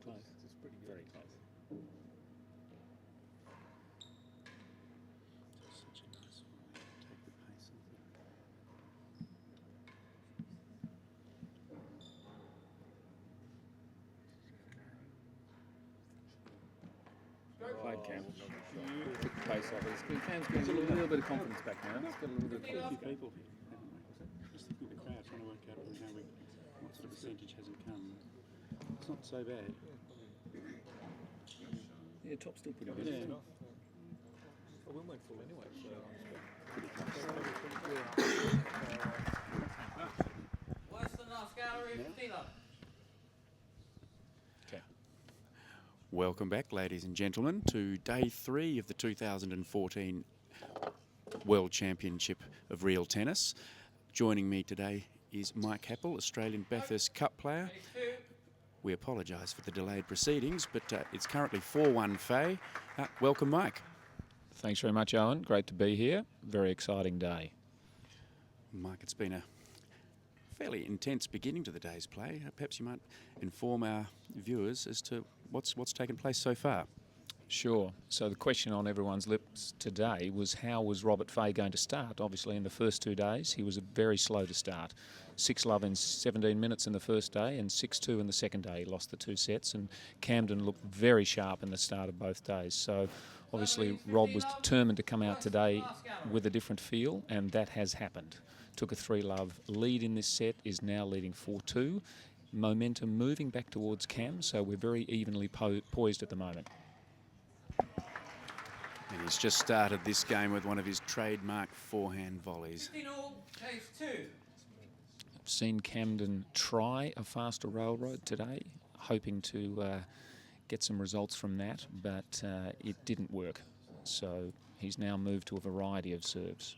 close. It's pretty good. Very close. Such a nice one. Take the pace off it. Played Cam. Took the pace off it. Cam's getting a little bit of confidence back now. It's got a little bit of A few people here, haven't we? Just looking at the crowd, trying to work out what sort of percentage hasn't come. It's not so bad. Yeah, top's still pretty good. Yeah. Well, we went full anyway, so Western North Gallery, 15 up. Okay. Welcome back, ladies and gentlemen, to day 3 of the 2014 World Championship of Real Tennis. Joining me today is Mike Happel, Australian Bathurst Cup player. We apologise for the delayed proceedings, but it's currently 4-1 Fahey. Welcome, Mike. thanks very much, Owen. Great to be here. Very exciting day. Mike, it's been a fairly intense beginning to the day's play. Perhaps you might inform our viewers as to what's taken place so far. Sure. So the question on everyone's lips today was, how was Robert Fahey going to start? Obviously, in the first 2 days, he was very slow to start. 6-love in 17 minutes in the first day and 6-2 in the second day. He lost the 2 sets, and Camden looked very sharp in the start of both days. So obviously Rob was determined to come out today with a different feel, and that has happened. Took a 3-love lead in this set, is now leading 4-2. Momentum moving back towards Cam, so we're very evenly poised at the moment. And he's just started this game with one of his trademark forehand volleys. 15 all, case 2. I've seen Camden try a faster railroad today, hoping to get some results from that, but it didn't work. So he's now moved to a variety of serves.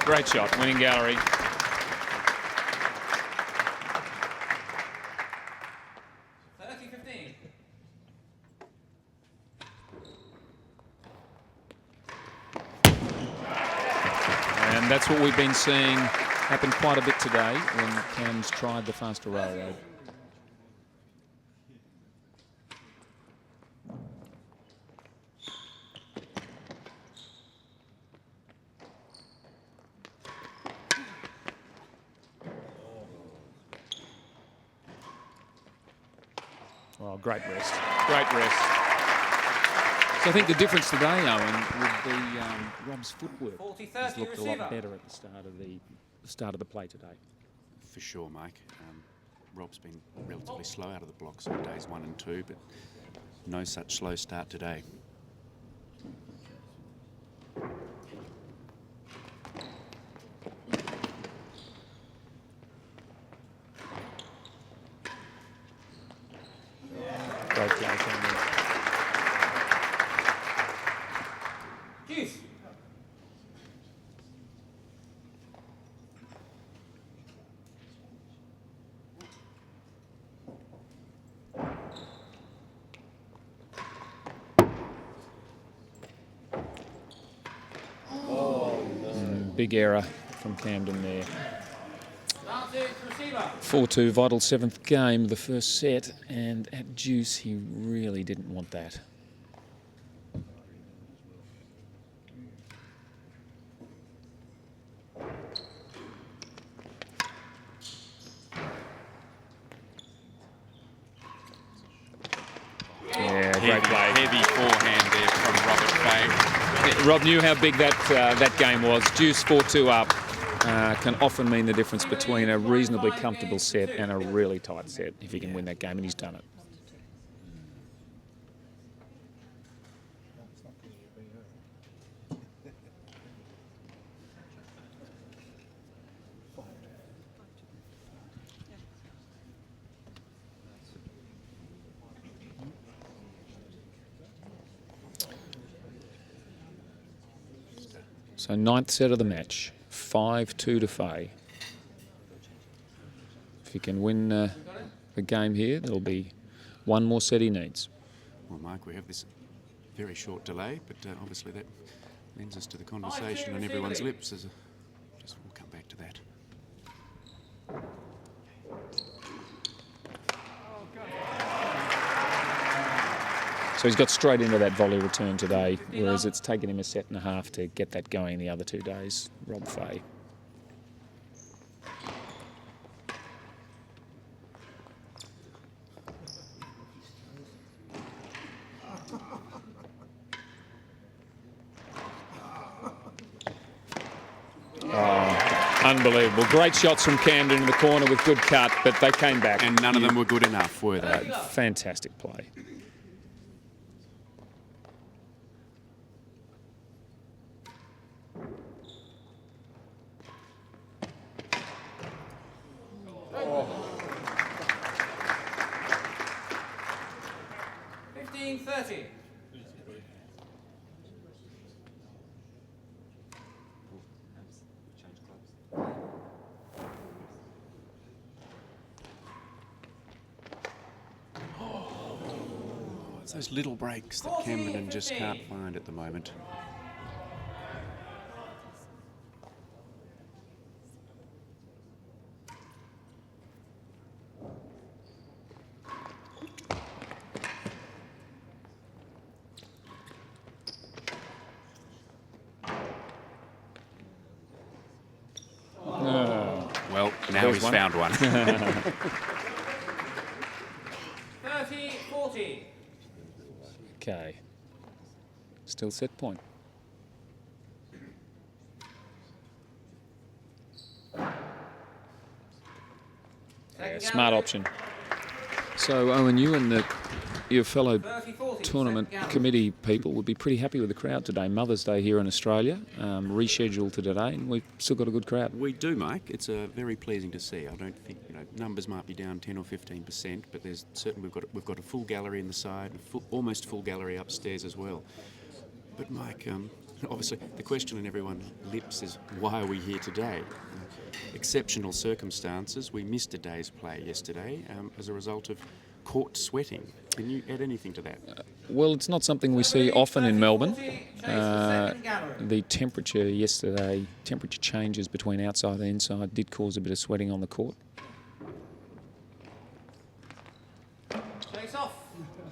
Great shot, winning gallery. And that's what we've been seeing happen quite a bit today when Cam's tried the faster railroad. Well, great rest. So I think the difference today, Owen, would be Rob's footwork. 40-30 He's looked a lot receiver. better at the start of the play today. For sure, Mike. Rob's been relatively slow out of the blocks on days 1 and 2, but no such slow start today. Great play from him. Juice. Big error from Camden there. Advantage receiver. 4-2, vital 7th game of the first set, and at deuce he really didn't want that. Yeah, great play. Heavy forehand there from Robert Fahey. Rob knew how big that game was. Deuce 4-2 up can often mean the difference between a reasonably comfortable set and a really tight set if he can win that game, and he's done it. So 9th set of the match, 5-2 to Fahey. If he can win the game here, there'll be one more set he needs. Well, Mike, we have this very short delay, but obviously that lends us to the conversation on everyone's lips. We'll come back to that. So he's got straight into that volley return today, whereas it's taken him a set and a half to get that going the other 2 days, Rob Fahey. Unbelievable. Great shots from Camden in the corner with good cut, but they came back. And none of them were good enough, were they? Fantastic play. Oh. 15-30. It's those little breaks that Camden just can't find at the moment. Well, now There's he's one. found one. 30-40. Okay. Still set point. Smart option. So, Owen, you and your fellow 30-40. tournament committee people would be pretty happy with the crowd today. Mother's Day here in Australia, rescheduled to today, and we've still got a good crowd. We do, Mike. It's very pleasing to see. I don't think numbers might be down 10 or 15%, but there's certainly we've got a full gallery in the side, almost full gallery upstairs as well. But Mike, obviously the question on everyone's lips is, why are we here today? Exceptional circumstances. We missed a day's play yesterday as a result of court sweating. Can you add anything to that? Well, it's not something we see often in Melbourne. The temperature yesterday, temperature changes between outside and inside did cause a bit of sweating on the court. Chase off.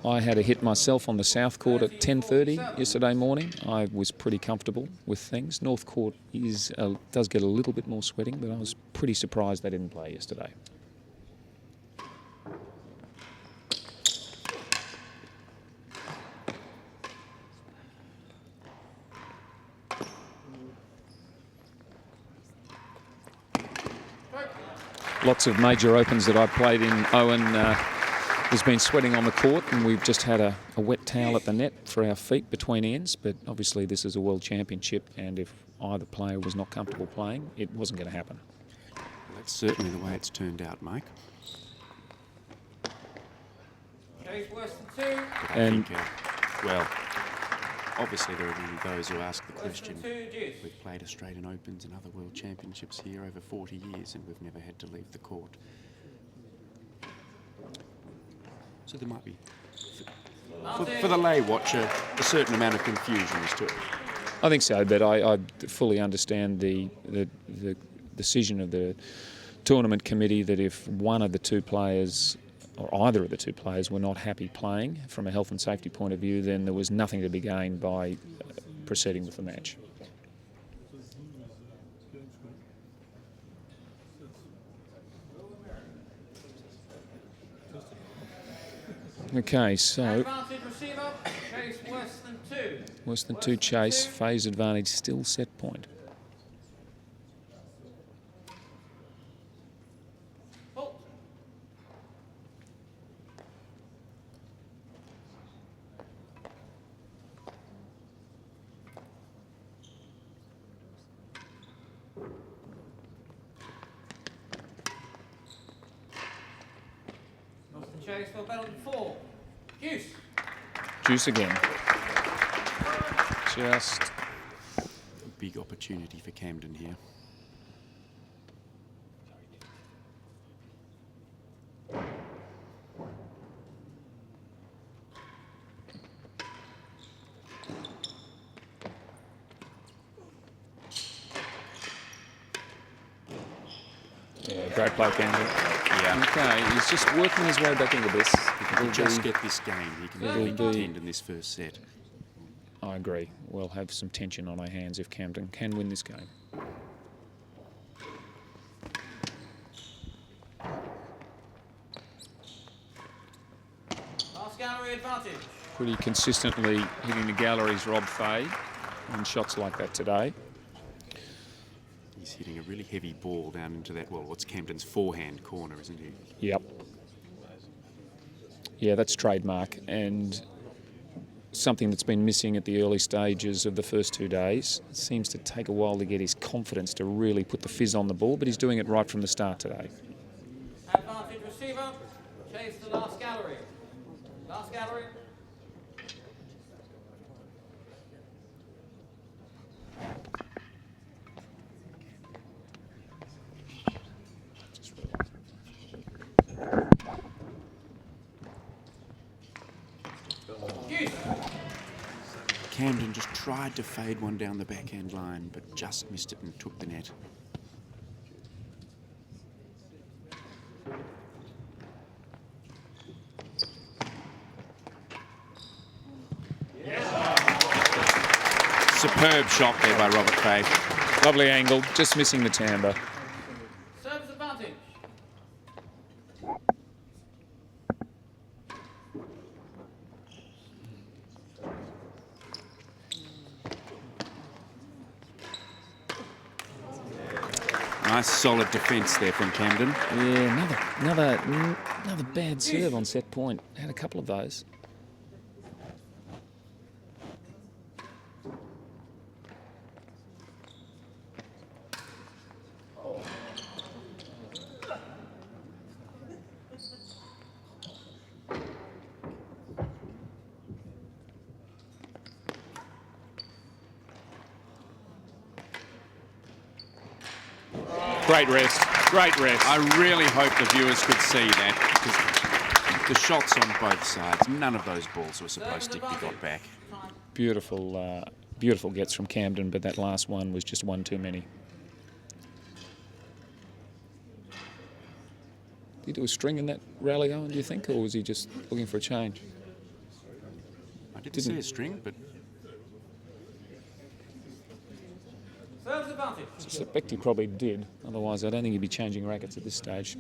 I had a hit myself on the South Court at 10:30 yesterday morning. I was pretty comfortable with things. North Court does get a little bit more sweating, but I was pretty surprised they didn't play yesterday. Lots of major opens that I've played in, Owen, there's been sweating on the court, and we've just had a wet towel at the net for our feet between ends. But obviously this is a World Championship, and if either player was not comfortable playing, it wasn't going to happen. Well, that's certainly the way it's turned out, Mike. Chase worse than 2. And Well, obviously there are many those who ask the Worse question. than 2, deuce. We've played Australian Opens and other World Championships here over 40 years, and we've never had to leave the court. So there might be, for the lay watcher, a certain amount of confusion as to it. I think so, but I fully understand the decision of the tournament committee that if one of the two players or either of the two players were not happy playing from a health and safety point of view, then there was nothing to be gained by proceeding with the match. Okay, so Advantage receiver. Chase worse than 2. worse than 2 chase, phase advantage still set point. Fault. Chase for better than 4. Deuce. Juice again. Just A big opportunity for Camden here. great play, Camden. Yeah, about. Okay, he's just working his way back into this. If he can just get this game, he can really contend in this first set. I agree. We'll have some tension on our hands if Camden can win this game. Last gallery advantage. Pretty consistently hitting the galleries, Rob Fahey, in shots like that today. He's hitting a really heavy ball down into that, well, what's Camden's forehand corner, isn't he? Yep. Yeah, that's trademark, and something that's been missing at the early stages of the first 2 days. It seems to take a while to get his confidence to really put the fizz on the ball, but he's doing it right from the start today. Advantage receiver. Chase the last gallery. Last gallery. Camden just tried to fade one down the backhand line, but just missed it and took the net. Superb shot there by Robert Fahey. Lovely angle, just missing the timbre. Service advantage. Nice solid defence there from Camden. Yeah, another bad serve on set point. Had a couple of those. Great rest, great rest. I really hope the viewers could see that, because the shots on both sides, none of those balls were supposed to be got back. Beautiful, beautiful gets from Camden, but that last one was just one too many. Did he do a string in that rally, Owen, do you think, or was he just looking for a change? I didn't see a string, but Service advantage. I suspect he probably did. Otherwise, I don't think he'd be changing rackets at this stage.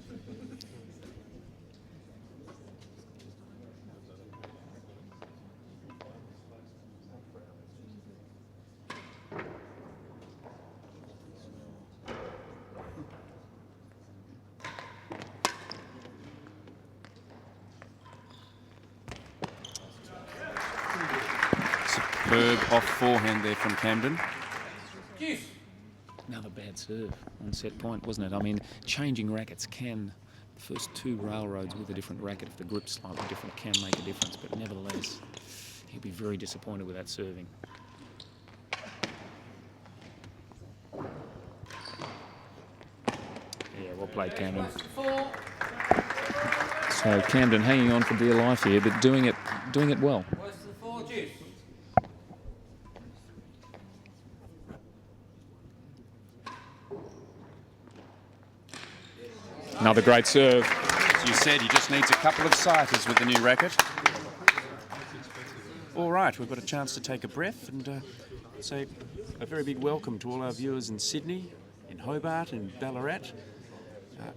superb off forehand there from Camden. Juice. Another bad serve on set point, wasn't it? I mean, changing rackets can, the first two railroads with a different racket, if the grip's slightly different, can make a difference. But nevertheless, he'll be very disappointed with that serving. Yeah, well played, Camden. So Camden hanging on for dear life here, but doing it well. Worse than 4, juice. Another great serve. As you said, he just needs a couple of sighters with the new racket. All right, we've got a chance to take a breath and say a very big welcome to all our viewers in Sydney, in Hobart and Ballarat,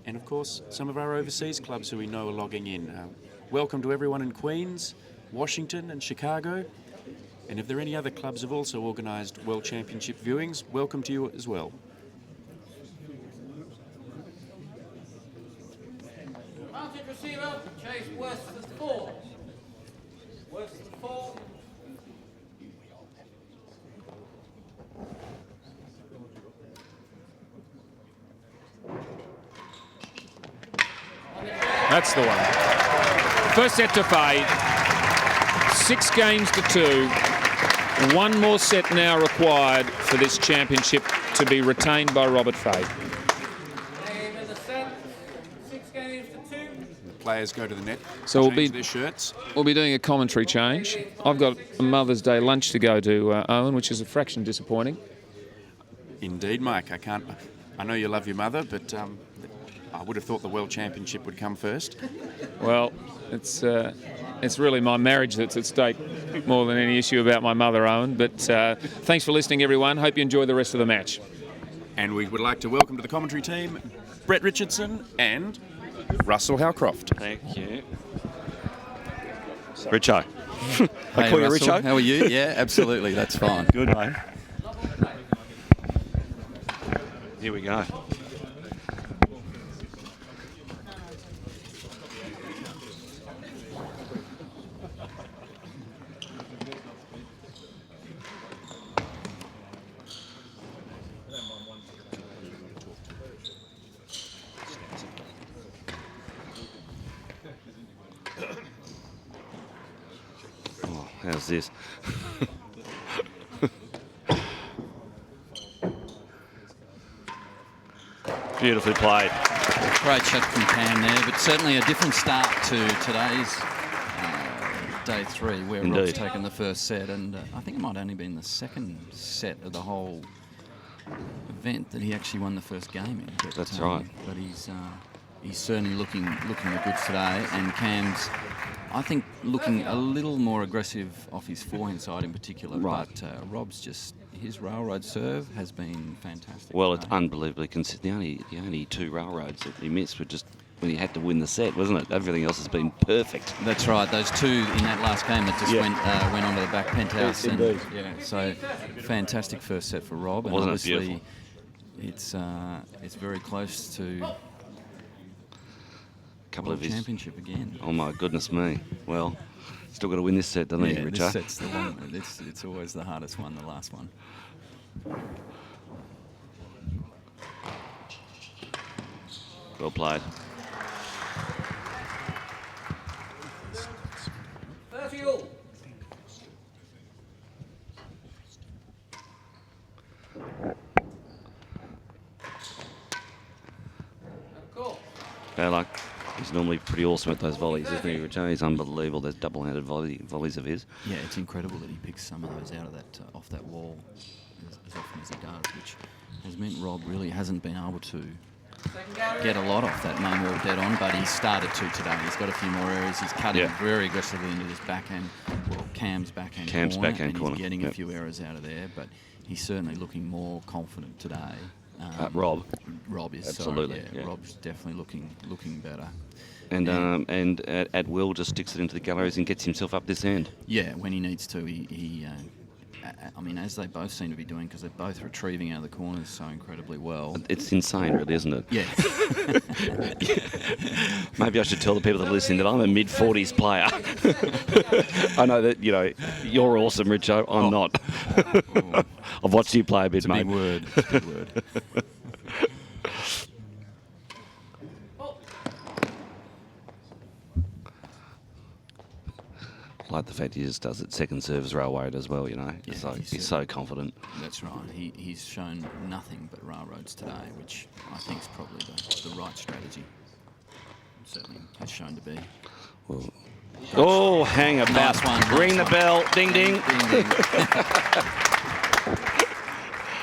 and of course some of our overseas clubs who we know are logging in. Welcome to everyone in Queens, Washington and Chicago, and if there are any other clubs who've also organised World Championship viewings, welcome to you as well. Mounted receiver, chase worse than 4. Worse than 4. That's the one. First set to Fahey. 6 games to 2. One more set now required for this championship to be retained by Robert Fahey. Game in the set. 6 games to 2. The players go to the net, So change their shirts. we'll be doing a commentary change. I've got a Mother's Day lunch to go to, Owen, which is a fraction disappointing. Indeed, Mike. I know you love your mother, but I would have thought the World Championship would come first. Well, it's really my marriage that's at stake more than any issue about my mother, Owen. But thanks for listening, everyone. Hope you enjoy the rest of the match. And we would like to welcome to the commentary team Brett Richardson and Russell Howcroft. Thank you. Richo. I Hey, call you Russell, Richo? how are you? Yeah, absolutely, that's fine. Good, mate. Here we go. Oh, how's this? Beautifully played. Great shot from Cam there, but certainly a different start to today's day 3, where Indeed. Rob's taken the first set, and I think it might only been the second set of the whole event that he actually won the first game in. But, That's right. But he's certainly looking the goods today, and Cam's, I think, looking a little more aggressive off his forehand side in particular. Right. But Rob's just, his railroad serve has been fantastic. Well, it's today. unbelievably consistent. The only 2 railroads that he missed were just when he had to win the set, wasn't it? Everything else has been perfect. That's right. Those 2 in that last game that just Yeah. went onto the back penthouse. Yes, indeed. Yeah, so fantastic first set for Rob. And Wasn't it obviously beautiful? it's very close to Couple World of his. Championship again. Oh my goodness me. Well, still got to win this set, doesn't he, Yeah, Richo? this set's the one. It's always the hardest one, the last one. Well played. 30 all. Of course. Bad luck. He's normally pretty awesome at those volleys, isn't he, Richo? He's unbelievable. There's double-handed volleys of his. Yeah, it's incredible that he picks some of those out of that off that wall as often as he does, which has meant Rob really hasn't been able to Second gallery. get a lot off that main wall dead on, but he's started to today. He's got a few more areas. He's cutting Yeah. very aggressively into this backhand, well, Cam's backhand Cam's corner, backhand and corner, he's getting yep. a few errors out of there, but he's certainly looking more confident today. Rob. Rob is, Absolutely, sorry, yeah. yeah. Rob's definitely looking better. And at will just sticks it into the galleries and gets himself up this end. Yeah, when he needs to, I mean, as they both seem to be doing, because they're both retrieving out of the corners so incredibly well. It's insane, really, isn't it? Yeah. Maybe I should tell the people that are listening that I'm a mid-40s player. I know that, you're awesome, Richo. I'm not. Oh. I've watched you play a bit, It's a mate. big word. It's a big word. I like the fact he just does it second service railroad as well, Yeah, He's so confident. That's right. He's shown nothing but railroads today, which I think is probably the right strategy. Certainly has shown to be. Well, oh, hang about. Nice one, Ring nice the one. bell. Ding, ding. Ding, ding.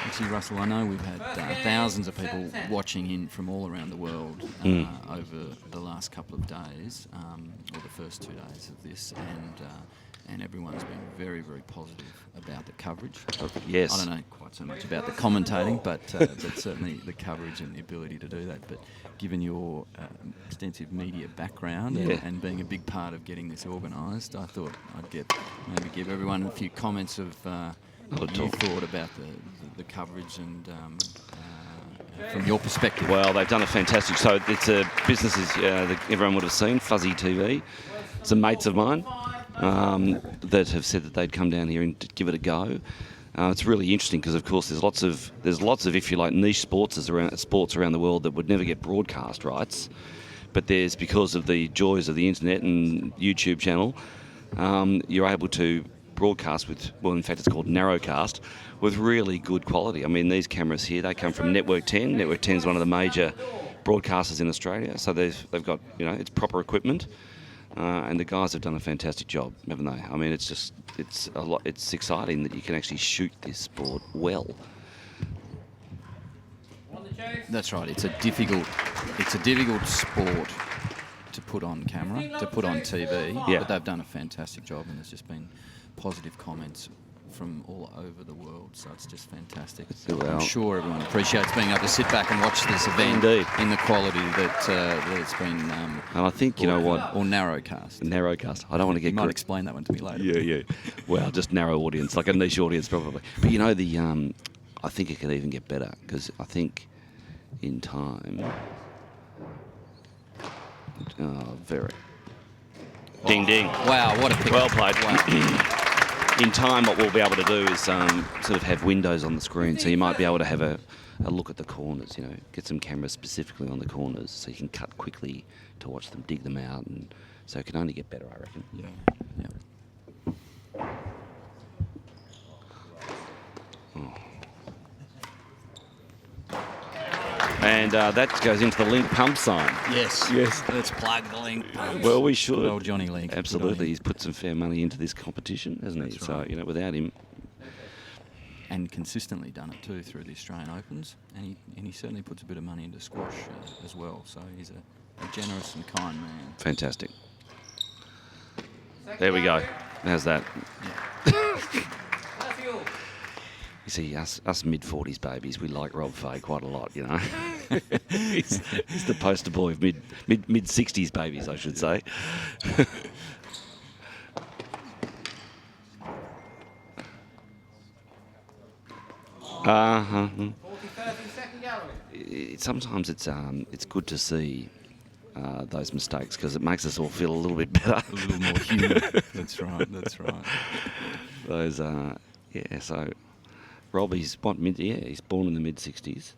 Actually, Russell, I know we've had thousands of people watching in from all around the world over the last couple of days, or the first 2 days of this, and everyone's been very, very positive about the coverage. Yes. I don't know quite so much about the commentating, but certainly the coverage and the ability to do that. But given your extensive media background and being a big part of getting this organised, I thought I'd maybe give everyone a few comments of what you thought about the coverage and from your perspective. Well, they've done a fantastic. So it's a businesses that everyone would have seen, Fuzzy TV. Some mates of mine that have said that they'd come down here and give it a go. It's really interesting because, of course, there's lots of, if you like, niche sports around the world that would never get broadcast rights. But there's, because of the joys of the internet and YouTube channel, you're able to broadcast with, well, in fact, it's called narrowcast, with really good quality. I mean, these cameras here, they come from Network 10. Network 10 is one of the major broadcasters in Australia, so they've got, it's proper equipment. And the guys have done a fantastic job, haven't they? I mean, it's exciting that you can actually shoot this sport well. That's right. It's a difficult it's a difficult sport to put on camera, to put on TV, Yeah. but they've done a fantastic job, and there's just been positive comments from all over the world, so it's just fantastic. Well, I'm sure everyone appreciates being able to sit back and watch this event Indeed. in the quality that it's been. And I think, you know what? Or narrowcast. Narrowcast. I don't want to get... You might explain that one to me later. Yeah. Well, just narrow audience, like a niche audience probably. But you know, I think it could even get better, because I think in time... very... Ding, ding. Wow, what a pick. Well played. Wow. In time, what we'll be able to do is sort of have windows on the screen, so you might be able to have a look at the corners, you know, get some cameras specifically on the corners so you can cut quickly to watch them, dig them out, and so it can only get better, I reckon. Yeah. And that goes into the link pump sign. Yes. Yes. Let's plug the link. Well, we should. Good old Johnny Link. Absolutely. He's put some fair money into this competition, hasn't he? That's So, right. you know, without him... And consistently done it too through the Australian Opens, and he certainly puts a bit of money into squash as well. So he's a generous and kind man. Fantastic. There we go. How's that? You see, us mid-40s babies, we like Rob Fahey quite a lot, you know. he's the poster boy of mid-60s babies, I should say. Sometimes it's good to see those mistakes, because it makes us all feel a little bit better. A little more human. That's right. That's right. Those so Rob, he's he's born in the mid-60s.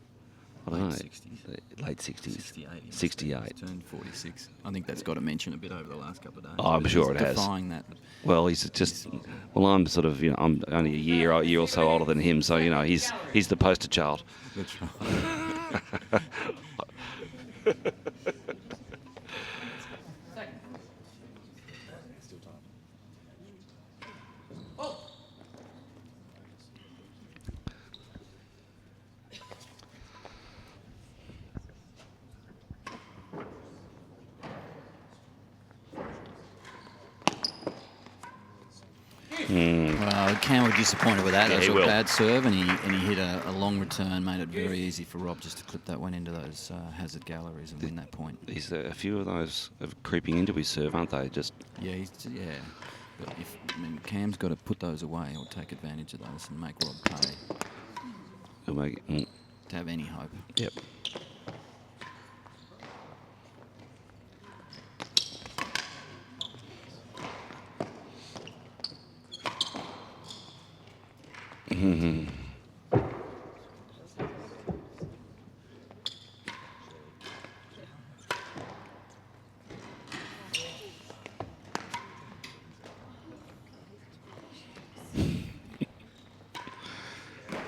I don't know. Late 60s. 68. 68. He's turned 46. I think that's got to mention a bit over the last couple of days. Oh, I'm sure it has. Defying that. Well, he's just... Well, I'm sort of, you know, I'm only a year or so older than him, so, you know, he's the poster child. That's right. Well, Cam was disappointed with that. Yeah, That was he a will. bad serve, and he hit a long return, made it very easy for Rob just to clip that one into those hazard galleries and win that point. He's a few of those are creeping into his serve, aren't they? Just Yeah, But Cam's got to put those away or take advantage of those and make Rob pay he'll make to have any hope. Yep.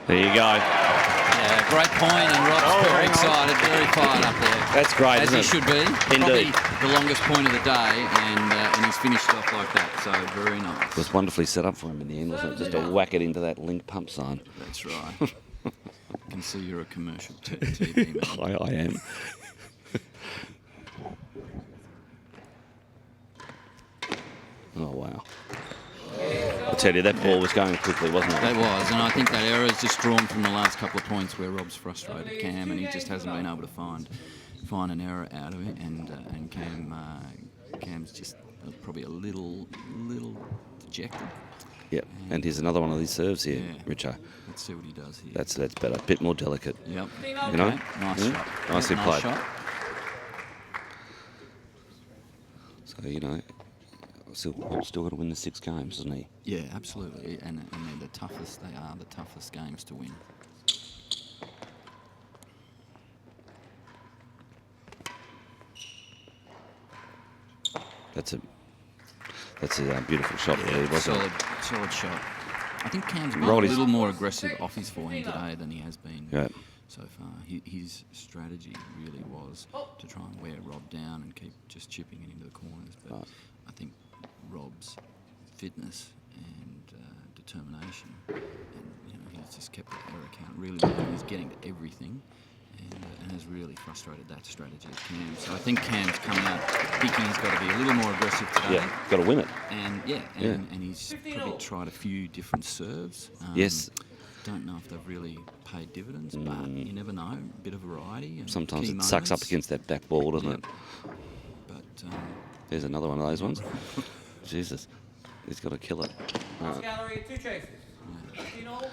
There you go. Yeah, great point, and Rob's very excited, very fired up there. That's great, As isn't he it? should be. Indeed. Probably the longest point of the day, and he's finished it off like that, so very nice. It was wonderfully set up for him in the end, wasn't it? Just to whack it into that link pump sign. That's right. I can see you're a commercial TV man. I am. Oh, wow. I tell you, that ball was going quickly, wasn't it? That was, and I think that error is just drawn from the last couple of points where Rob's frustrated Cam, and he just hasn't been able to find an error out of it, and Cam's just probably a little dejected. Yep. And here's another one of these serves here, Yeah. Richo. Let's see what he does here. That's better. A bit more delicate. Yep. You know? Okay, nice shot. Nicely Yep, played. nice shot. So, you know, still got to win the 6 games, doesn't he? Yeah, absolutely, and they're the toughest. They are the toughest games to win. That's a beautiful shot, really, wasn't it? Solid shot. I think Cam's been Rolled a his- little more aggressive off his forehand today than he has been Yeah. so far. His strategy really was to try and wear Rob down and keep just chipping it into the corners. But Right. I think Rob's fitness and determination, and he's just kept the error count really low. He's getting to everything, and has really frustrated that strategy of Cam. So I think Cam's coming out thinking he's got to be a little more aggressive today. Yeah, got to win it. And he's probably tried a few different serves. Yes. Don't know if they've really paid dividends, but you never know. A bit of variety. And Sometimes key it sucks up moments. against that back ball, doesn't it? But There's another one of those ones. Jesus, he's got to kill it. Last gallery, 2 chases. 15 all.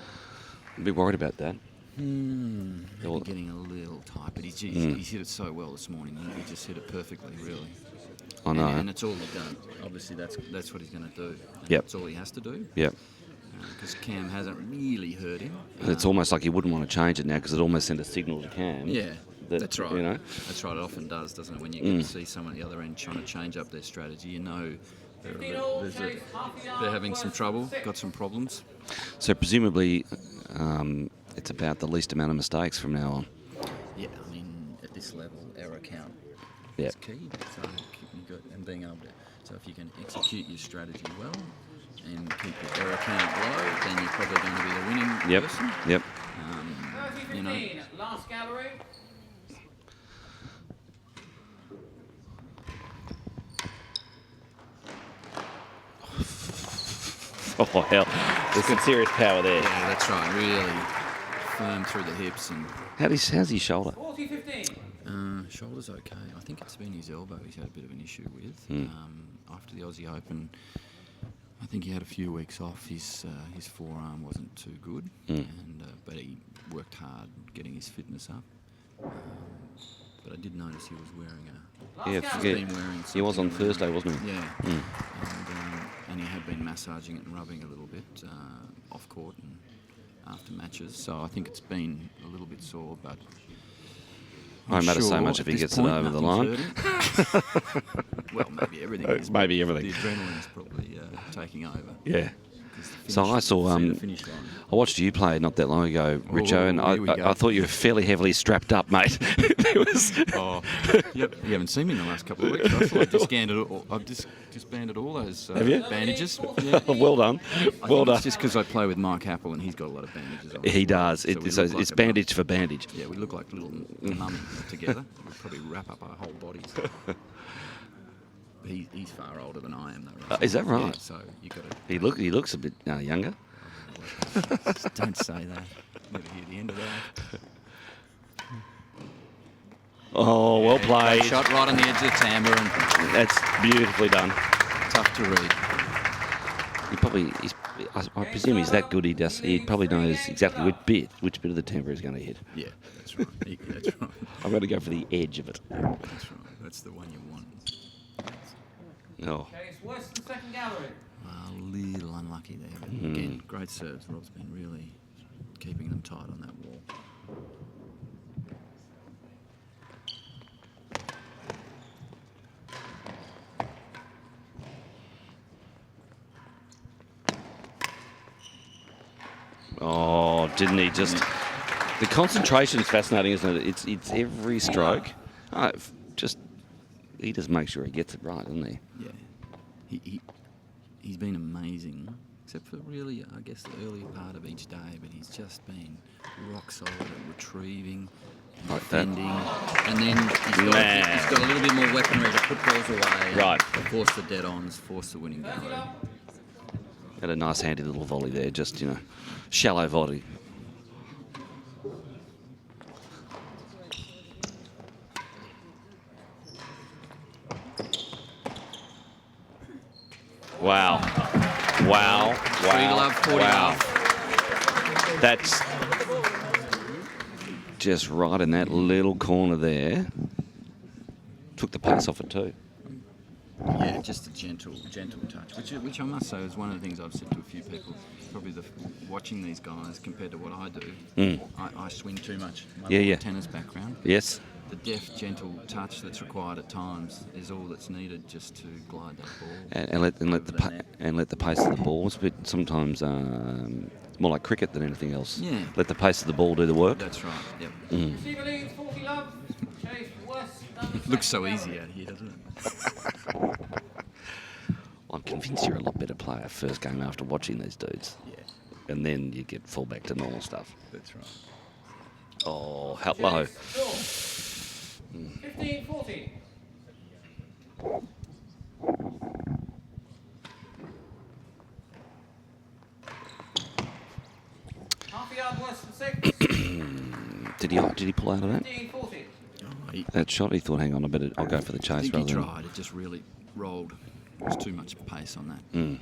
A bit worried about that. maybe getting a little tight, but he's hit it so well this morning. He just hit it perfectly, really. I know. And it's all he's done. Obviously, that's what he's going to do. Yep. That's all he has to do. Yep. Because Cam hasn't really hurt him. It's almost like he wouldn't want to change it now because it almost sent a signal to Cam. Yeah, that, that's right. You know? That's right. It often does, doesn't it? When you get to see someone at the other end trying to change up their strategy, you know they're having some trouble, got some problems. So presumably it's about the least amount of mistakes from now on. Yeah, I mean, at this level, error count Yeah. is key. So and being able to, so if you can execute your strategy well and keep your error count low, then you're probably going to be the winning person. Yep. You know. Last gallery. Oh hell, there's some serious power there. Yeah, that's right. Really firm through the hips and. How's his shoulder? 40-15. Shoulder's okay. I think it's been his elbow he's had a bit of an issue with. After the Aussie Open, I think he had a few weeks off. His forearm wasn't too good, but he worked hard getting his fitness up. But I did notice he was wearing He was on Thursday, wasn't he? Yeah. And he had been massaging it and rubbing a little bit off court and after matches. So I think it's been a little bit sore, but Won't matter so much if he gets it over the line. Well, maybe everything is. Maybe everything. The adrenaline's probably taking over. Yeah. So I saw, I watched you play not that long ago, Richo, and I thought you were fairly heavily strapped up, mate. Yep. You haven't seen me in the last couple of weeks, Russell. I've just scanned it all. I've just banded all those bandages. Yeah. Well done. Well done. It's just because I play with Mark Apple and he's got a lot of bandages on. He does. So It's bandage for bandage. Yeah, we look like little mummies together. We'd probably wrap up our whole bodies. He's far older than I am, though. Russell. Is that right? Yeah, so you got to. He looks a bit younger. Don't say that. Never hear the end of that. Oh, well played. Shot right on the edge of the timbre, and That's beautifully done. tough to read. I presume he's that good. He probably knows exactly which bit of the timber he's going to hit. Yeah, that's right. That's right. I'm going to go for the edge of it. That's right. That's the one you want. Oh. Chase West, the second gallery. A little unlucky there, but again, great serves. Rob's been really keeping them tight on that wall. Oh, didn't he just... The concentration is fascinating, isn't it? It's every stroke. He just makes sure he gets it right, doesn't he? Yeah. He's been amazing, except for really, I guess, the early part of each day, but he's just been rock solid at retrieving, Like that. defending, and then he's got a little bit more weaponry to put balls away. Right. Force the dead-ons, force the winning gallery. Had a nice handy little volley there, just, shallow volley. Wow. Wow. Three love, 40 Wow. love. That's just right in that little corner there. Took the pace off it too. Yeah, just a gentle touch, which I must say is one of the things I've said to a few people. Probably watching these guys compared to what I do. I swing too much. My tennis background. Yes. The deft, gentle touch that's required at times is all that's needed just to glide that ball. And let the pace of the ball. It's a bit sometimes more like cricket than anything else. Yeah. Let the pace of the ball do the work. That's right. Yep. Receiver leads 40 love. Chase West. Looks so easy out here, doesn't it? I'm convinced you're a lot better player first game after watching these dudes. Yeah, And then you fall back to normal stuff. that's right. Oh, how low. Chase, draw. 15-14. Half a yard worse than 6. Did he pull out of that? 15-14. Oh, That shot, he thought, hang on, I'll go for the I chase think he rather than... tried. It just really rolled. There was too much pace on that. Mm.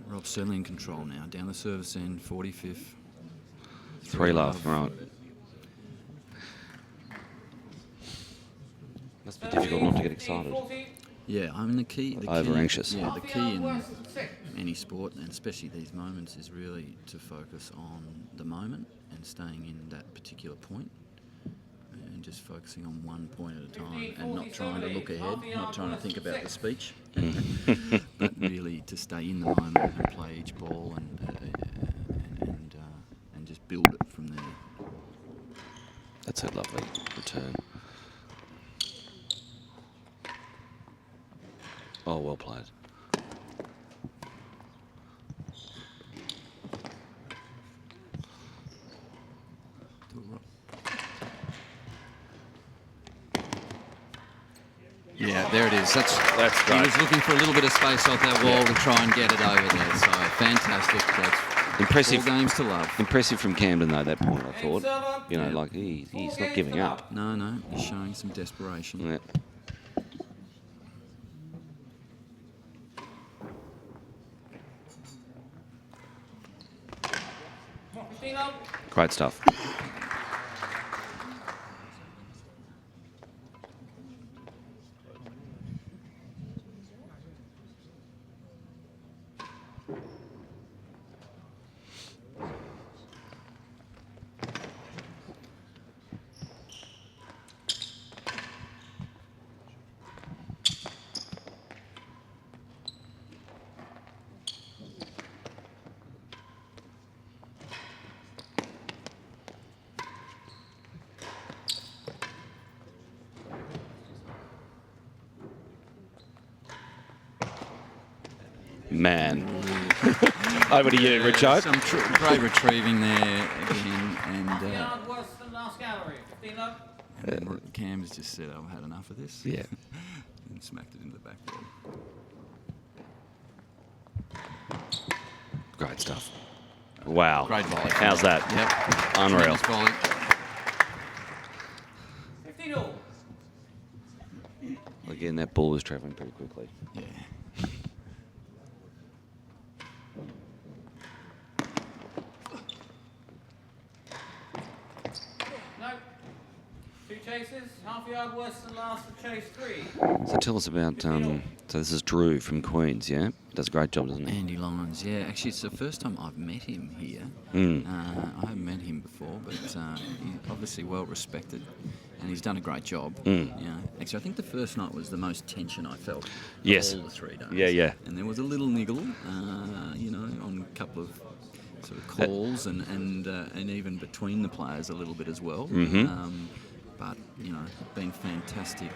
Rob's certainly in control now. Down the service end, 45th. 3 love, right. Must be difficult not to get excited. Yeah, I mean the key. Over anxious. Yeah, the key in any sport, and especially these moments, is really to focus on the moment and staying in that particular point, and just focusing on one point at a time, and not trying to look ahead, not trying to think about the speech, but really to stay in the moment and play each ball and just build it from there. That's a lovely return. Oh, well played. Yeah, there it is. That's great. He was looking for a little bit of space off that wall to try and get it over there. So fantastic. That's Impressive. all games to love. Impressive from Camden, though, that point, I thought. You know, like, he's not giving up. No, he's showing some desperation. Yeah. Great stuff. Man. Over to you, Richo. Some great retrieving there again, and Worse than last gallery. 15 love. Cam's just said, "I've had enough of this." Yeah. And smacked it into the back wall. Great stuff. Wow. Great volley. How's that? Yep. Unreal. Tremendous volley. 15 all. Again, that ball was travelling pretty quickly. Yeah. No. 2 chases. Half a yard worse than last for chase 3. So tell us about, so this is Drew from Queens, yeah? Does a great job, doesn't he? Andy Lyons, yeah. Actually, it's the first time I've met him here. Mm. I haven't met him before, but he's obviously well respected, and he's done a great job. Mm. You know, actually, I think the first night was the most tension I felt. Yes. All the 3 days. Yeah, yeah. And there was a little niggle, you know, on a couple of sort of calls, and even between the players a little bit as well. Mm-hmm. But you know, been fantastic.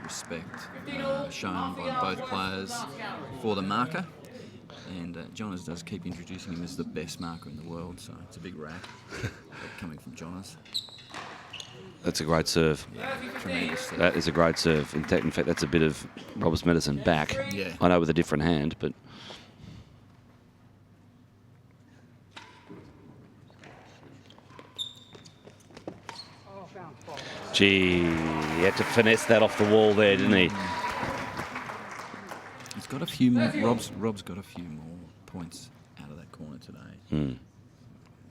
Respect shown by both players for the marker, and Jonas does keep introducing him as the best marker in the world, so it's a big rack coming from Jonas. That's a great serve. Yeah, tremendous. That is a great serve. In fact, that's a bit of Robert's medicine back. Yeah. I know with a different hand, but... Gee, he had to finesse that off the wall there, didn't he? He's got a few more. Rob's got a few more points out of that corner today. Mm.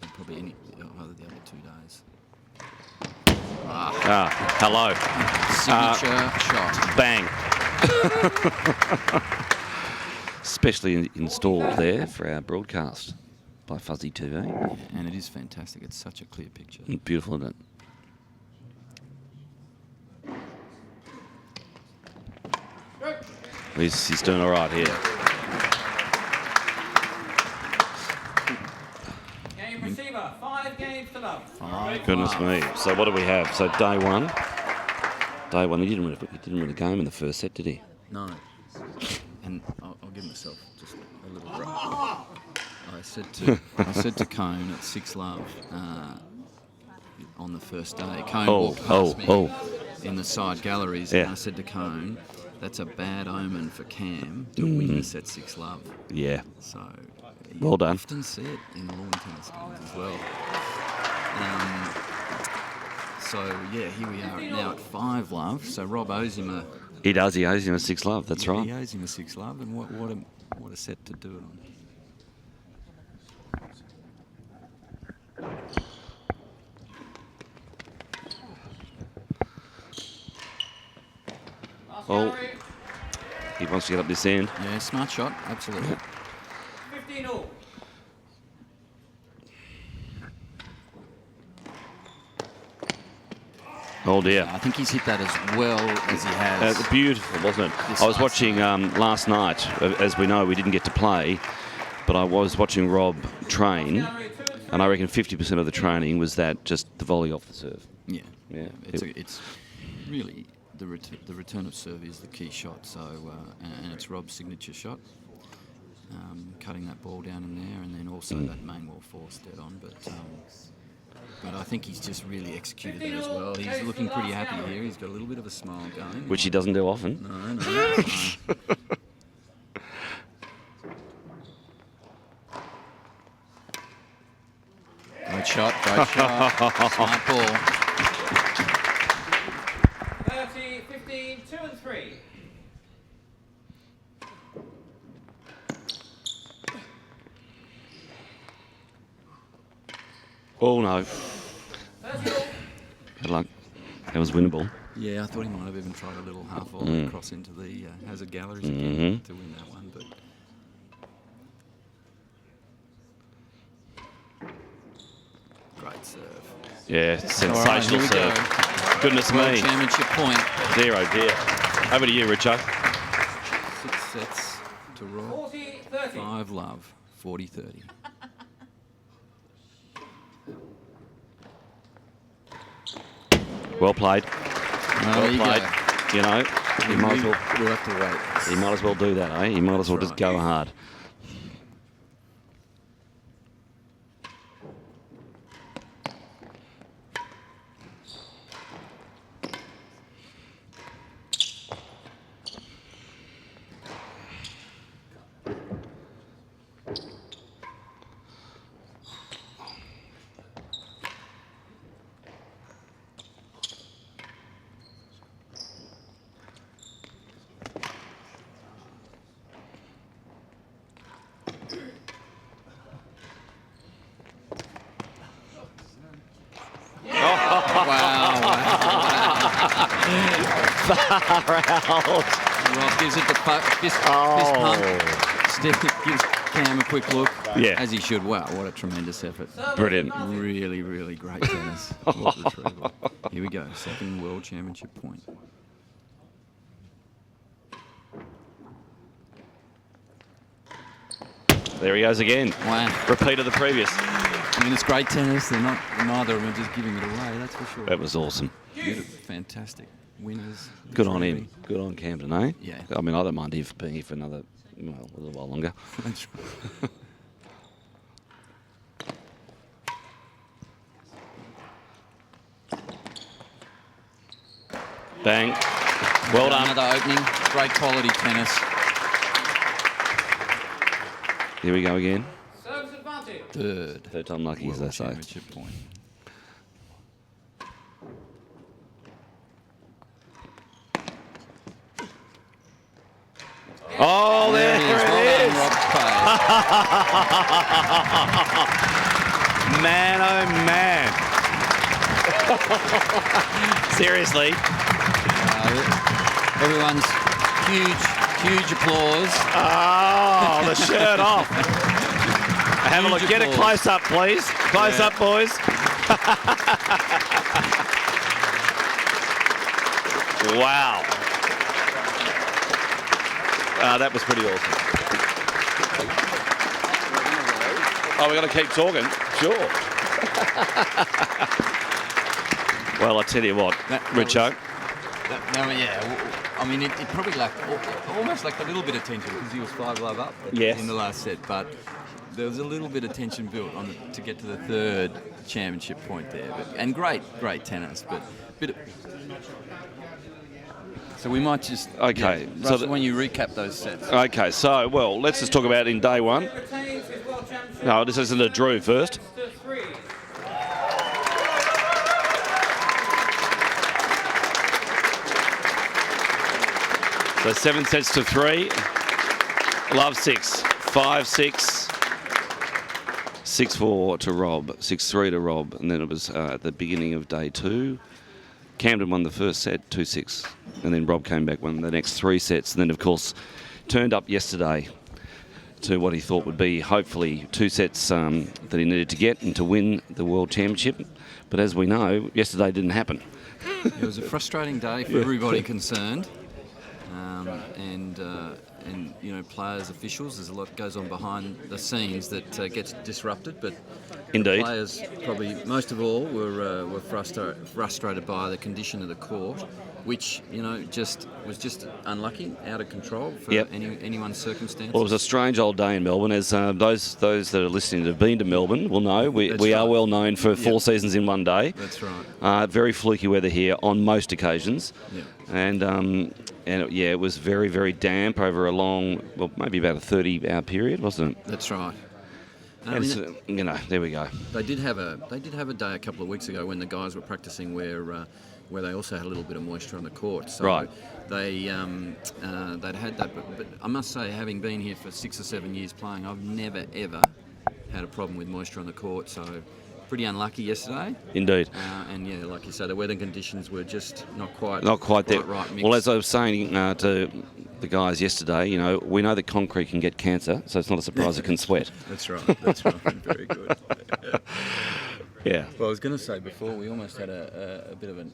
Than probably either the other 2 days. Hello. Signature shot. Bang. Especially installed there for our broadcast by Fuzzy TV. Yeah, and it is fantastic. It's such a clear picture. Beautiful, isn't it? He's doing all right here. Game receiver. 5 games to love. Goodness me. So what do we have? So day one. He didn't win a game in the first set, did he? No. And I'll give myself just a little rub. I I said to Cone at 6 love on the first day. Cone walked past me in the side galleries, and I said to Cone, "That's a bad omen for Cam to win this at 6 love." Yeah. So Well done. You often see it in lawn tennis games as well. So yeah, here we are now at 5 love. So Rob owes him a. He does. He owes him a 6 love. That's right. He owes him a 6 love, and what a set to do it on. Oh, he wants to get up this end. Yeah, smart shot, absolutely. 15 all. Oh dear. I think he's hit that as well as he has. Beautiful, wasn't it? I was watching last night. As we know, we didn't get to play, but I was watching Rob train, and I reckon 50% of the training was that just the volley off the serve. Yeah, Yeah. It's really the return of serve is the key shot. So and it's Rob's signature shot, cutting that ball down in there, and then also that main wall force dead on. But I think he's just really executed that as well. He's looking pretty happy here. He's got a little bit of a smile going. Which he doesn't do often. No. Great shot. Smart ball. 30, 15, 2 and 3. Oh no. Good luck. That was winnable. Yeah, I thought he might have even tried a little half volley across into the hazard galleries again to win that one, but. Great serve. Yeah, sensational All right, here we serve. go. Goodness World me. Championship point. Dear, oh dear. Over to you, Richo. 6 sets to Rob. 40, 30. 5 love. 40-30. Well played. Well, there you played. go. You know, you might as well. We'll have to wait. You might as well do that, eh? You might as well just go hard. Far out. Rob gives it the fist pump. Gives Cam a quick look. Yeah. As he should. Wow, what a tremendous effort. Brilliant. Really, really great tennis. What a retrieval. Here we go. Second World Championship point. There he goes again. Wow. Repeat of the previous. I mean, it's great tennis. Neither of them are just giving it away, that's for sure. That was awesome. Beautiful. Fantastic. Winners. Good on him. Good on Camden, eh? Yeah. I mean, I don't mind him being here for another, well, a little while longer. That's right. Bang. Well done. Another opening. Great quality tennis. Here we go again. Service advantage. Third time lucky, as they World say. Championship point. Oh, there it Well is. done, Rob Fahey. Man, oh man. Seriously. Everyone's huge applause. Oh, the shirt off. Have a look. Huge Get a applause. close up, please. Close up, boys. Wow. That was pretty awesome. Oh, we're going to keep talking? Sure. Well, I tell you what, Richo. I mean, it probably lacked almost like a little bit of tension because he was 5 love up Yes. in the last set, but there was a little bit of tension built to get to the third championship point there. And great tennis, but bit of, so we might just... Okay. Yeah, Russell, when you recap those sets. Okay, so, well, let's just talk about in day one. No, this isn't a Drew first. So 7 sets to 3. Love 6. 5-6. 6-4 to Rob. 6-3 to Rob. And then it was at the beginning of day 2. Camden won the first set, 2-6. And then Rob came back, won the next 3 sets. And then, of course, turned up yesterday to what he thought would be, hopefully, 2 sets that he needed to get and to win the World Championship. But as we know, yesterday didn't happen. It was a frustrating day for everybody concerned. And you know, players, officials, there's a lot goes on behind the scenes that gets disrupted. But Indeed. The players, probably most of all, were frustrated by the condition of the court, which, you know, was just unlucky, out of control for anyone's circumstances. Well, it was a strange old day in Melbourne, as those that are listening that have been to Melbourne will know. We are well known for 4 seasons in one day. That's right. Very fluky weather here on most occasions. Yep. And it was very, very damp over a long, well, maybe about a 30-hour period, wasn't it? That's right. And so, you know, there we go. They did have a day a couple of weeks ago when the guys were practicing where they also had a little bit of moisture on the court. So right. They'd had that, but I must say, having been here for 6 or 7 years playing, I've never ever had a problem with moisture on the court. So pretty unlucky yesterday. Indeed. And yeah, like you say, the weather conditions were just not quite there. Right mix. Well, as I was saying to the guys yesterday, you know, we know that concrete can get cancer, so it's not a surprise it can sweat. That's right. Very good. Yeah. Well, I was going to say before, we almost had a bit of a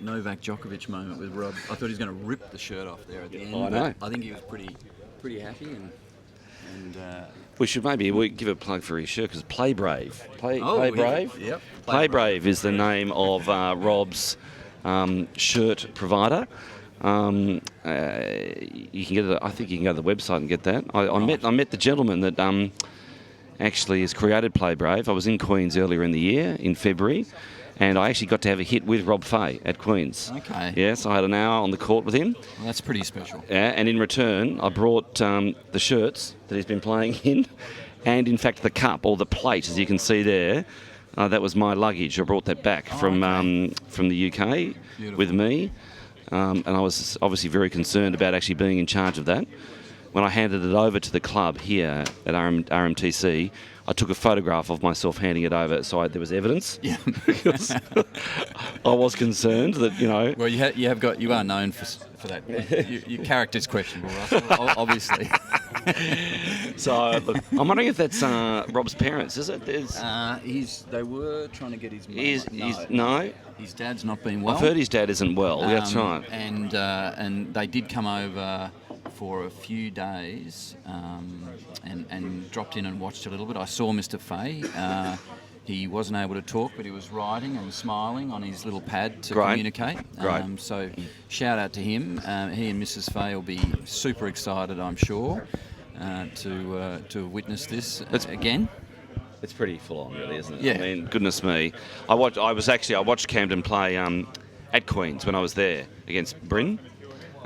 Novak Djokovic moment with Rob. I thought he was going to rip the shirt off there at the end. I know. I think he was pretty happy and We should maybe give a plug for his shirt, because Play Brave. Play Brave? Yep. Play Brave is the name of Rob's shirt provider. You can get it. I think you can go to the website and get that. I met the gentleman that actually has created Play Brave. I was in Queens earlier in the year, in February, and I actually got to have a hit with Rob Fahey at Queens. Okay. Yes, I had an hour on the court with him. Well, that's pretty special. Yeah, and in return, I brought the shirts that he's been playing in, and in fact the cup, or the plate, as you can see there. That was my luggage. I brought that back from the UK. Beautiful. With me. And I was obviously very concerned about actually being in charge of that. When I handed it over to the club here at RMTC, I took a photograph of myself handing it over, so there was evidence. Yeah. Because I was concerned that, you know. Well, you are known for that. Your character's questionable, Russell, obviously. So look, I'm wondering if that's Rob's parents, is it? They were trying to get his mum. No. His dad's not been well. I've heard his dad isn't well. That's right. And they did come over for a few days and dropped in and watched a little bit. I saw Mr. Fahey. He wasn't able to talk, but he was writing and smiling on his little pad to communicate. Great. So shout out to him. He and Mrs. Fahey will be super excited, I'm sure, to witness this again. It's pretty full on, really, isn't it? Yeah. I mean, goodness me. I watched Camden play at Queens when I was there against Bryn,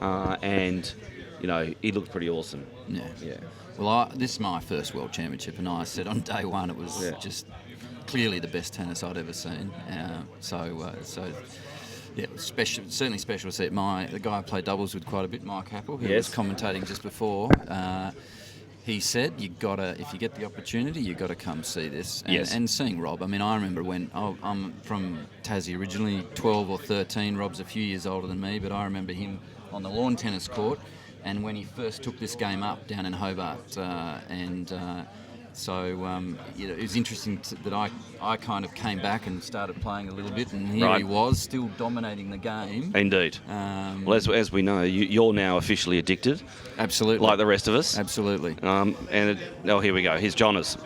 and you know, he looked pretty awesome. Yeah. Well, this is my first World Championship, and I said on day one it was just clearly the best tennis I'd ever seen. Yeah, it was special. Certainly special to see it. The guy I played doubles with quite a bit, Mike Happel, who was commentating just before. He said, if you get the opportunity, you got to come see this. And seeing Rob, I mean, I remember when I'm from Tassie originally, 12 or 13. Rob's a few years older than me, but I remember him on the lawn tennis court. And when he first took this game up down in Hobart, it was interesting that I kind of came back and started playing a little bit, and here he was, still dominating the game. Indeed. Well, as we know, you're now officially addicted. Absolutely. Like the rest of us. Absolutely. Here we go. Here's Jonas.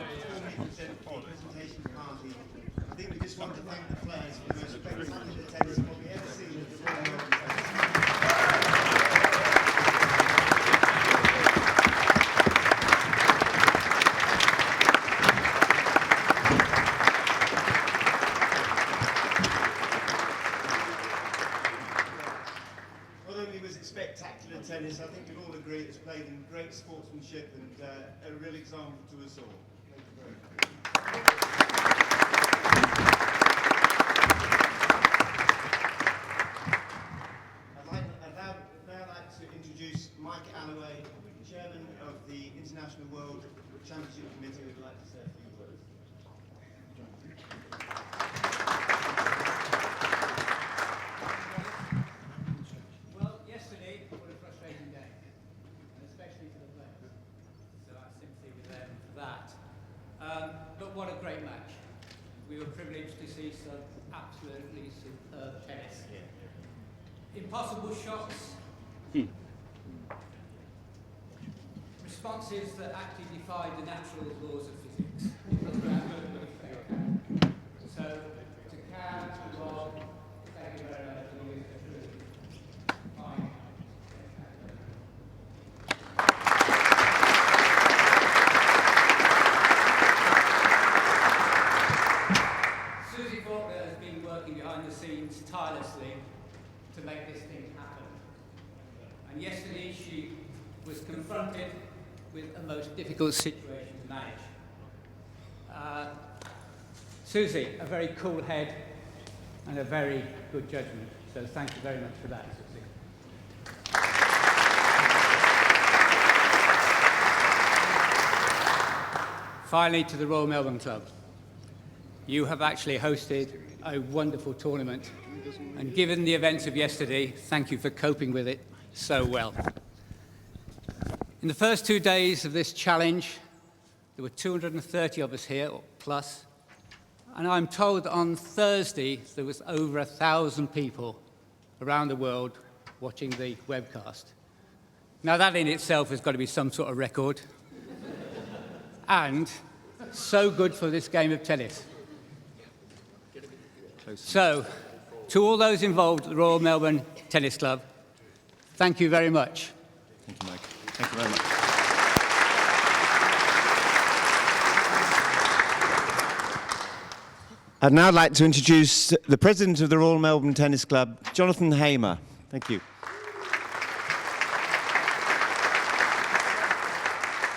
great sportsmanship and a real example to us all. Thank you very much. I'd now like to introduce Mike Alloway, Chairman of the International World Championship Committee, who would like to say a few words. Well, yesterday was a frustrating day, and especially for the players. So I sympathy with them for that. But what a great match. We were privileged to see some absolutely superb tennis. Impossible shots. Responses that actually defied the natural laws of physics. So, to Cam, to Rob, thank you very much for doing a truly fine. Susie Faulkner has been working behind the scenes tirelessly to make this thing happen. And yesterday she was confronted with a most difficult situation to manage. Susie, a very cool head and a very good judgment. So thank you very much for that, Susie. Finally, to the Royal Melbourne Club. You have actually hosted a wonderful tournament. And given the events of yesterday, thank you for coping with it so well. In the first 2 days of this challenge, there were 230 of us here, or plus, and I'm told on Thursday there was over 1,000 people around the world watching the webcast. Now that in itself has got to be some sort of record, and so good for this game of tennis. So, to all those involved at the Royal Melbourne Tennis Club, thank you very much. Thank you, Mike. Thank you very much. I'd now like to introduce the President of the Royal Melbourne Tennis Club, Jonathan Hamer. Thank you.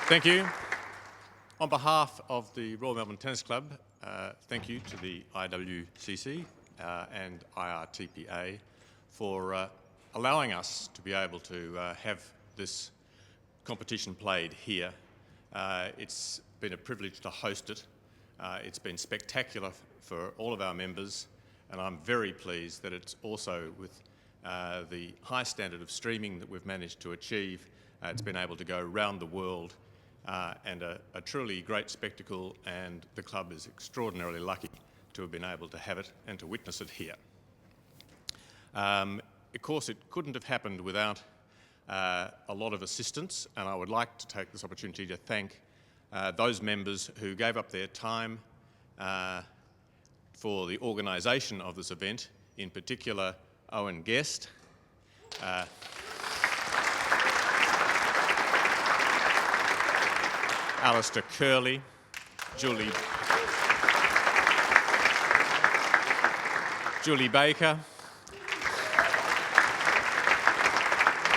Thank you. On behalf of the Royal Melbourne Tennis Club, thank you to the IWCC and IRTPA for allowing us to be able to have this competition played here. It's been a privilege to host it. It's been spectacular for all of our members, and I'm very pleased that it's also with the high standard of streaming that we've managed to achieve. It's been able to go around the world and a truly great spectacle, and the club is extraordinarily lucky to have been able to have it and to witness it here. Of course, it couldn't have happened without a lot of assistance, and I would like to take this opportunity to thank those members who gave up their time for the organisation of this event, in particular Owen Guest, Alistair Curley, Julie Baker,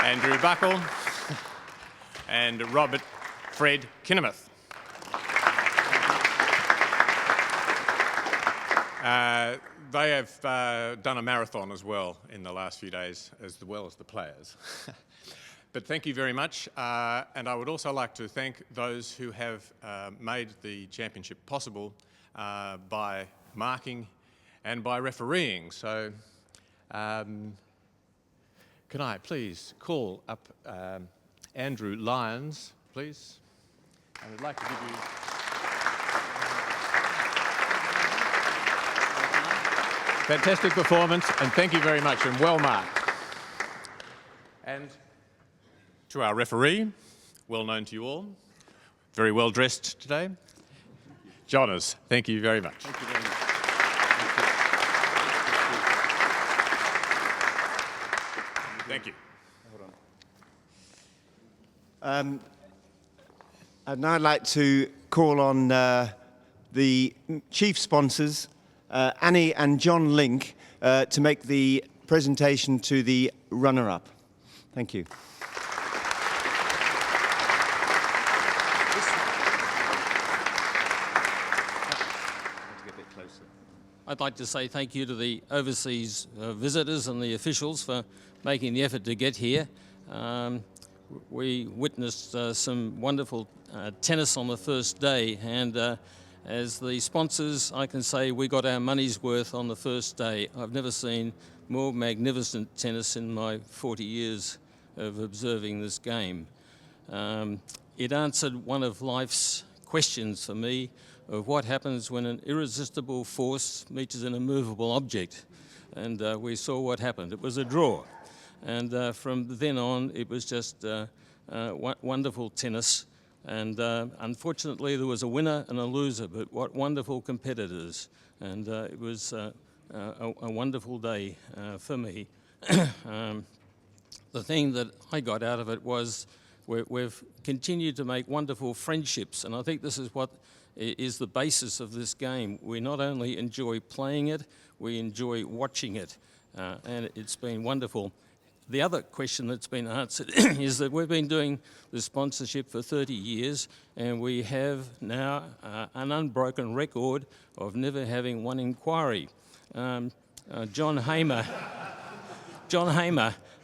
Andrew Buckle, and Robert Fred Kinnemouth. They have done a marathon as well in the last few days, as well as the players. But thank you very much. And I would also like to thank those who have made the championship possible by marking and by refereeing. So can I please call up Andrew Lyons, please? And I'd like to give you... Fantastic performance, and thank you very much, and well marked. And to our referee, well known to you all, very well dressed today, Jonas, thank you very much. Thank you very much. Thank you. I'd now like to call on the chief sponsors, Annie and John Link, to make the presentation to the runner-up. Thank you. I'd like to say thank you to the overseas visitors and the officials for making the effort to get here. We witnessed some wonderful tennis on the first day, and as the sponsors, I can say we got our money's worth on the first day. I've never seen more magnificent tennis in my 40 years of observing this game. It answered one of life's questions for me of what happens when an irresistible force meets an immovable object. And we saw what happened. It was a draw. And from then on, it was just wonderful tennis. And unfortunately, there was a winner and a loser, but what wonderful competitors. And it was a wonderful day for me. The thing that I got out of it was we've continued to make wonderful friendships, and I think this is what is the basis of this game. We not only enjoy playing it, we enjoy watching it, and it's been wonderful. The other question that's been answered is that we've been doing the sponsorship for 30 years, and we have now an unbroken record of never having one inquiry. John Hamer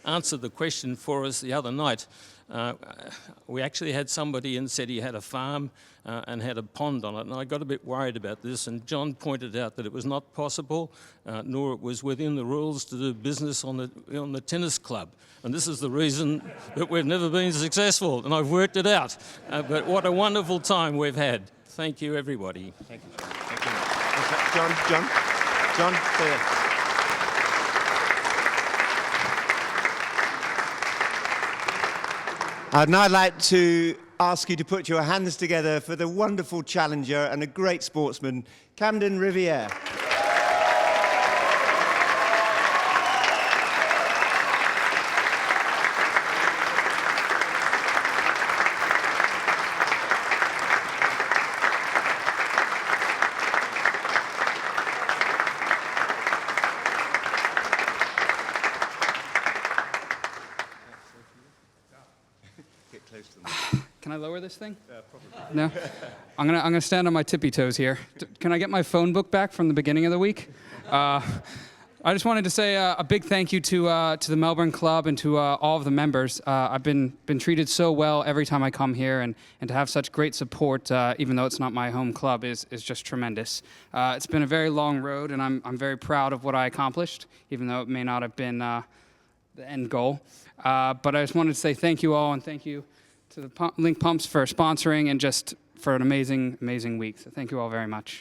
answered the question for us the other night. We actually had somebody in said he had a farm and had a pond on it, and I got a bit worried about this, and John pointed out that it was not possible, nor it was within the rules to do business on the tennis club. And this is the reason that we've never been successful, and I've worked it out. But what a wonderful time we've had. Thank you, everybody. Thank you. John, stay there. I'd now like to ask you to put your hands together for the wonderful challenger and a great sportsman, Camden Riviere. Can I lower this thing? Probably. No? I'm gonna stand on my tippy toes here. Can I get my phone book back from the beginning of the week? I just wanted to say a big thank you to the Melbourne Club and to all of the members. I've been treated so well every time I come here, and to have such great support, even though it's not my home club, is just tremendous. It's been a very long road, and I'm very proud of what I accomplished, even though it may not have been the end goal. But I just wanted to say thank you all, and thank you to the Link Pumps for sponsoring and just for an amazing, amazing week. So thank you all very much.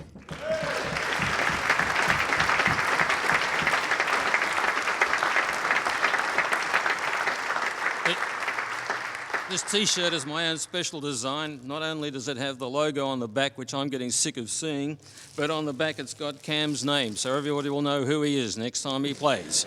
This T-shirt is my own special design. Not only does it have the logo on the back, which I'm getting sick of seeing, but on the back it's got Cam's name, so everybody will know who he is next time he plays.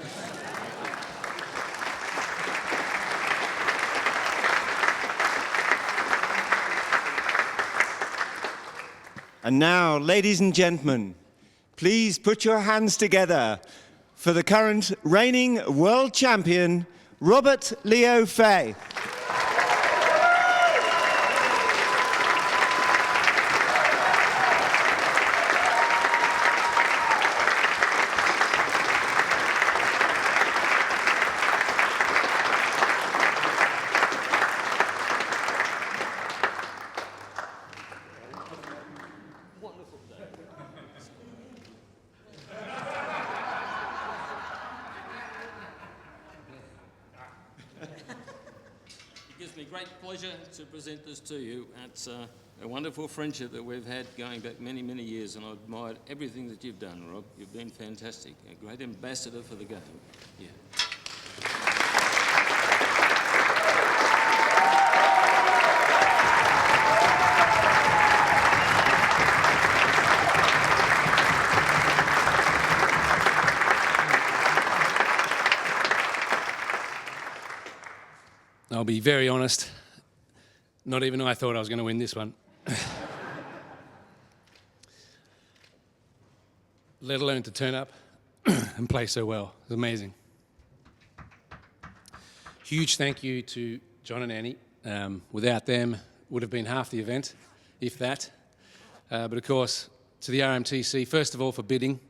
And now, ladies and gentlemen, please put your hands together for the current reigning world champion, Robert Leo Fahey. It gives me great pleasure to present this to you. It's a wonderful friendship that we've had going back many, many years, and I've admired everything that you've done, Rob. You've been fantastic, a great ambassador for the game. Yeah. I'll be very honest, not even I thought I was going to win this one. Let alone to turn up and play so well. It was amazing. Huge thank you to John and Annie. Without them, would have been half the event, if that. But of course, to the RMTC, first of all for bidding.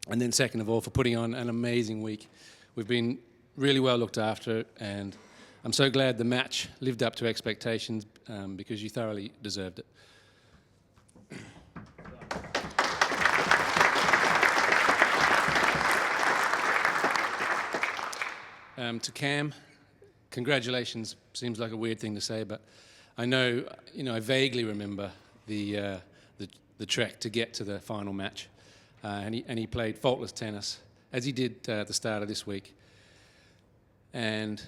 And then second of all, for putting on an amazing week. We've been really well looked after, and I'm so glad the match lived up to expectations because you thoroughly deserved it. To Cam, congratulations. Seems like a weird thing to say, but I know, I vaguely remember the trek to get to the final match, and he played faultless tennis, as he did at the start of this week. And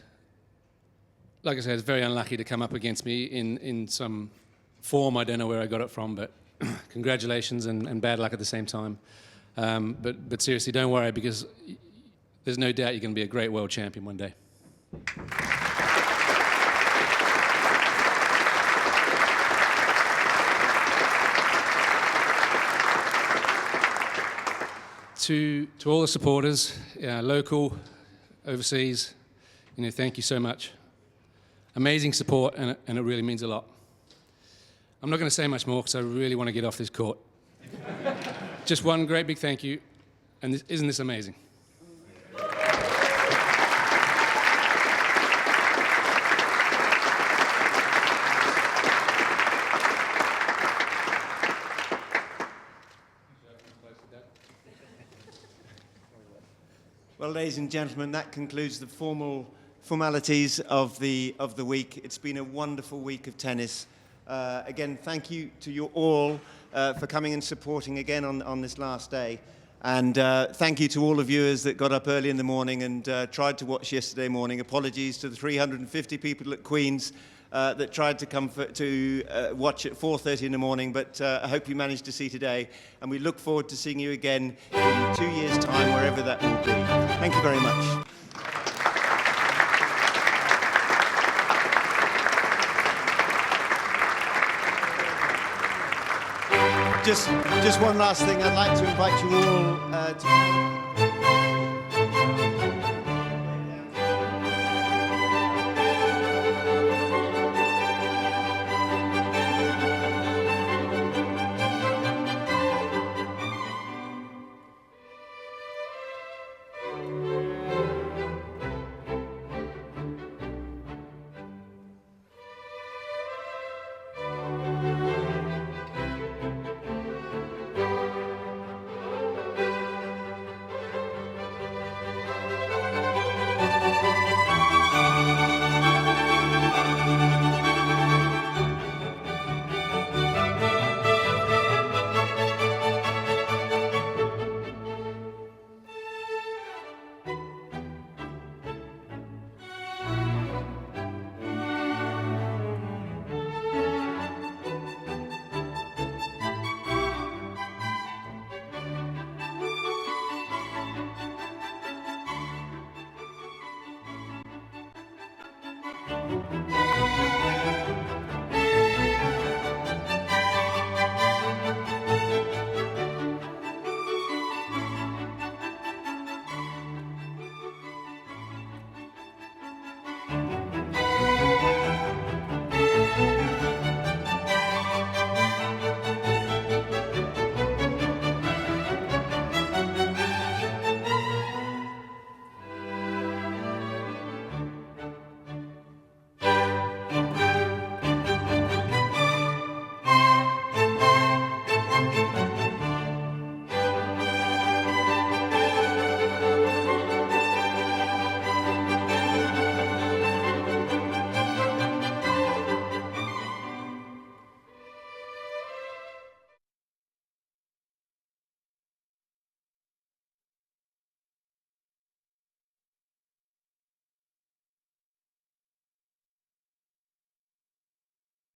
like I said, it's very unlucky to come up against me in some form. I don't know where I got it from, but congratulations and bad luck at the same time. But seriously, don't worry, because there's no doubt you're going to be a great world champion one day. To all the supporters, local, overseas, thank you so much. Amazing support, and it really means a lot. I'm not going to say much more because I really want to get off this court. Just one great big thank you, and isn't this amazing? Well, ladies and gentlemen, that concludes the formalities of the week. It's been a wonderful week of tennis. Again, thank you to you all for coming and supporting again on this last day. And thank you to all the viewers that got up early in the morning and tried to watch yesterday morning. Apologies to the 350 people at Queen's that tried to come to watch at 4:30 in the morning, but I hope you managed to see today. And we look forward to seeing you again in 2 years' time, wherever that will be. Thank you very much. Just one last thing. I'd like to invite you all to